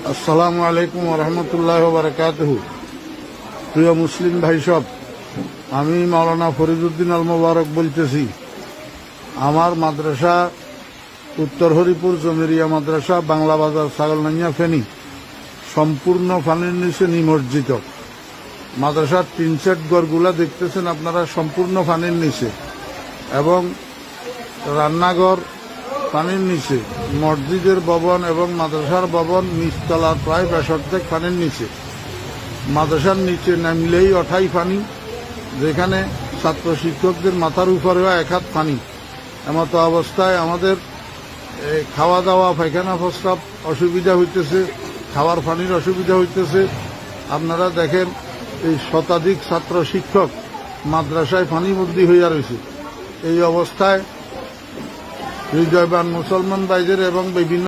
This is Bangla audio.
আসসালামু আলাইকুম রহমতুল্লাহ বারাকাতুহু। প্রিয় মুসলিম ভাই সব, আমি মাওলানা ফরিদউদ্দিন আল মোবারক বলতেছি। আমার মাদ্রাসা উত্তর হরিপুর জমিরিয়া মাদ্রাসা, বাংলা বাজার, ছাগলনাইয়া, ফেনী সম্পূর্ণ পানির নিচে নিমজ্জিত। মাদ্রাসার টিন সেট ঘরগুলা দেখতেছেন আপনারা, সম্পূর্ণ পানির নিচে, এবং রান্নাঘর পানির নিচে, মসজিদের ভবন এবং মাদ্রাসার ভবন নিচতলার প্রায় 65 পানির নিচে। মাদ্রাসার নিচে নামলেই অঠাই পানি, যেখানে ছাত্র শিক্ষকদের মাথার উপরেও 1 হাত পানি। এমতো অবস্থায় আমাদের খাওয়া দাওয়া, পায়খানা প্রস্রাব অসুবিধা হইতেছে, খাওয়ার পানির অসুবিধা হইতেছে। আপনারা দেখেন, এই শতাধিক ছাত্র শিক্ষক মাদ্রাসায় পানিবন্দী হইয়া রয়েছে। এই অবস্থায় হৃদয়বান মুসলমান ভাইদের এবং বিভিন্ন